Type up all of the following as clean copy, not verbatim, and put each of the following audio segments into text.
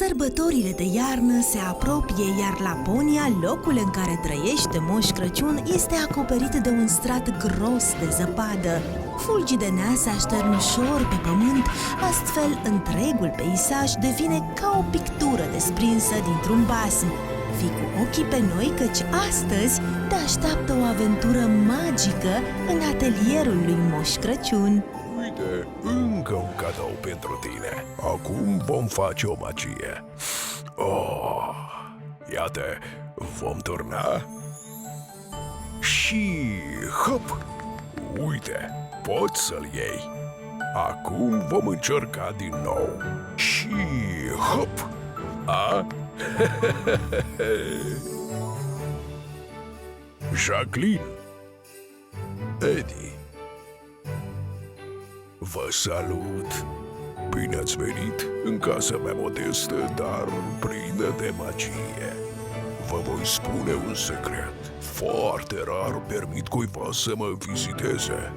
Sărbătorile de iarnă se apropie, iar Laponia, locul în care trăiește Moș Crăciun, este acoperit de un strat gros de zăpadă. Fulgii de nea se aștern ușor pe pământ, astfel întregul peisaj devine ca o pictură desprinsă dintr-un basm. Fii cu ochii pe noi, căci astăzi te așteaptă o aventură magică în atelierul lui Moș Crăciun. Uite, încă un cadou pentru tine. Acum vom face o magie. Oh, iată, vom turna și hop! Uite, poți să-l iei. Acum vom încerca din nou. Și hop! A? Jacqueline, Eddie, vă salut! Bine ați venit în casa mea modestă, dar plină de magie. Vă voi spune un secret. Foarte rar permit cuiva să mă viziteze.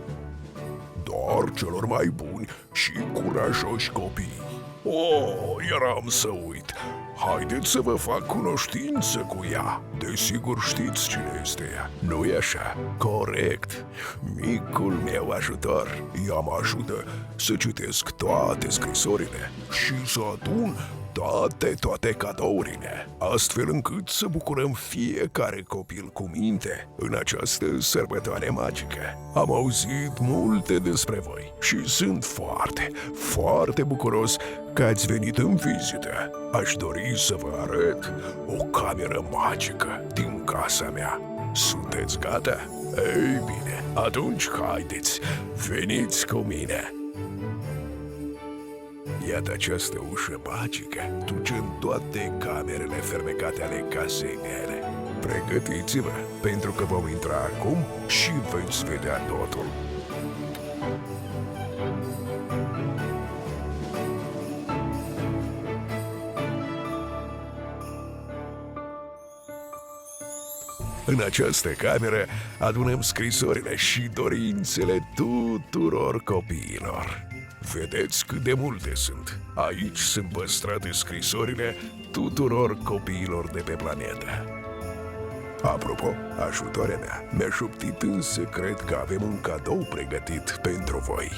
Doar celor mai buni și curajoși copii. Oh, eram să uit. Haideți să vă fac cunoștință cu ea. Desigur știți cine este ea, nu-i așa? Corect. Micul meu ajutor. Ea mă ajută să citesc toate scrisorile și să adun toate cadourile, astfel încât să bucurăm fiecare copil cu minte în această sărbătoare magică. Am auzit multe despre voi și sunt foarte bucuros că ați venit în vizită. Aș dori să vă arăt o cameră magică din casa mea. Sunteți gata? Ei bine, atunci haideți, veniți cu mine! Iată această ușă magică duce în toate camerele fermecate ale casei mele. Pregătiți-vă, pentru că vom intra acum și veți vedea totul. În această cameră adunăm scrisorile și dorințele tuturor copiilor. Vedeți cât de multe sunt. Aici sunt păstrate scrisorile tuturor copiilor de pe planetă. Apropo, ajutoarea mea mi-a șoptit în secret că avem un cadou pregătit pentru voi.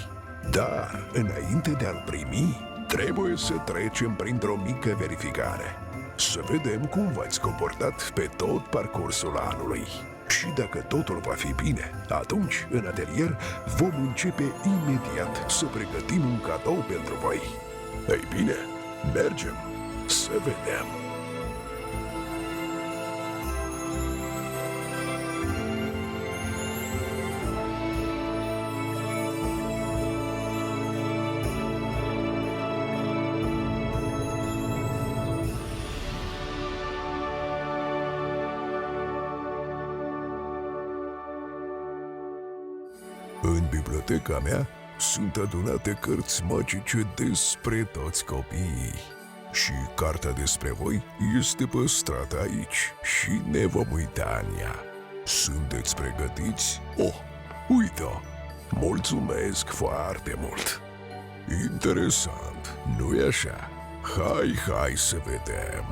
Dar, înainte de a-l primi, trebuie să trecem printr-o mică verificare. Să vedem cum v-ați comportat pe tot parcursul anului. Și dacă totul va fi bine, atunci, în atelier, vom începe imediat să pregătim un cadou pentru voi. Ei bine, mergem să vedem. În biblioteca mea sunt adunate cărți magice despre toți copiii. Și cartea despre voi este păstrată aici și ne vom uita în ea. Sunteți pregătiți? Oh, uite-o! Mulțumesc foarte mult! Interesant, nu-i așa? Hai să vedem!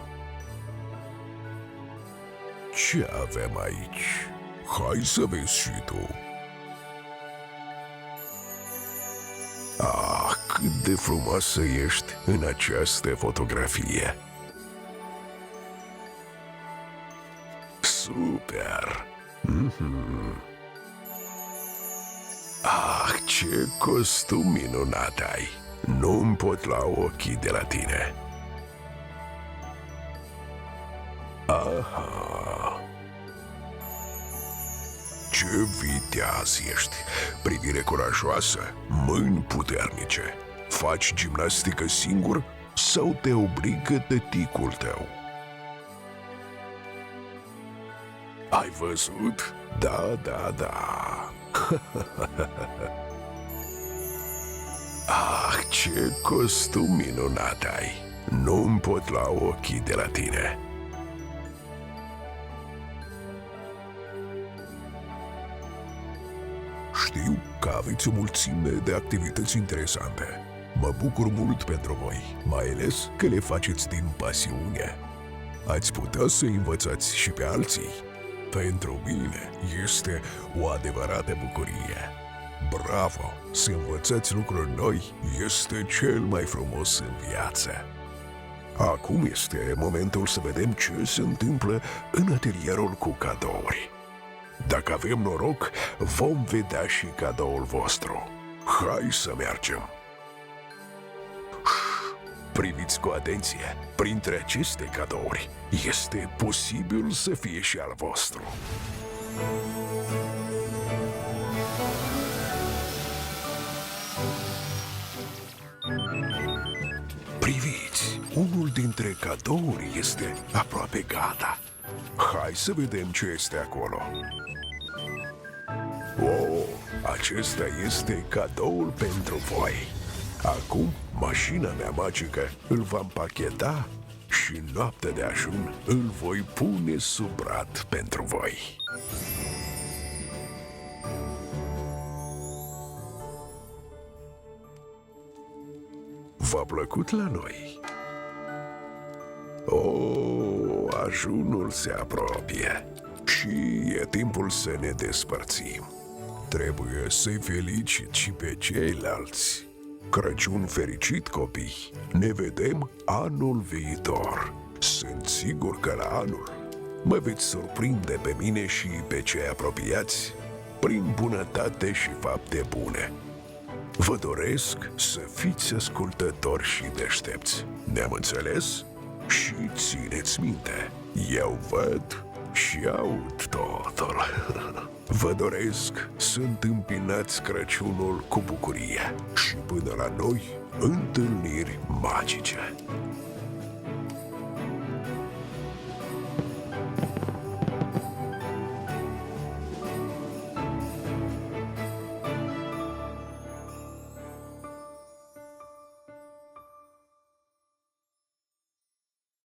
Ce avem aici? Hai să vezi și tu! Ah, cât de frumoasă ești în această fotografie! Super! Ah, ce costum minunat ai! Nu-mi pot lua ochii de la tine! Aha! Ce viteaz ești! Privire curajoasă, mâini puternice. Faci gimnastică singur sau te obligă tăticul tău? Ai văzut? Da. Ah, ce costum minunat ai! Nu-mi pot lua ochii de la tine. Știu că aveți o mulțime de activități interesante. Mă bucur mult pentru voi, mai ales că le faceți din pasiune. Ați putea să învățați și pe alții. Pentru mine este o adevărată bucurie. Bravo! Să învățați lucruri noi este cel mai frumos în viață. Acum este momentul să vedem ce se întâmplă în atelierul cu cadouri. Dacă avem noroc, vom vedea și cadoul vostru. Hai să mergem! Priviți cu atenție, printre aceste cadouri este posibil să fie și al vostru. Priviți, unul dintre cadouri este aproape gata. Hai să vedem ce este acolo. Oh, acesta este cadoul pentru voi. Acum, mașina mea magică îl va împacheta și noaptea de ajun îl voi pune sub brad pentru voi. V-a plăcut la noi? Oh, ajunul se apropie și e timpul să ne despărțim. Trebuie să-i felicit și pe ceilalți. Crăciun fericit, copii! Ne vedem anul viitor. Sunt sigur că la anul mă veți surprinde pe mine și pe cei apropiați prin bunătate și fapte bune. Vă doresc să fiți ascultători și deștepți. Ne-am înțeles? Și țineți minte, eu văd și aud totul. Vă doresc să întâmpinați Crăciunul cu bucurie și până la noi întâlniri magice.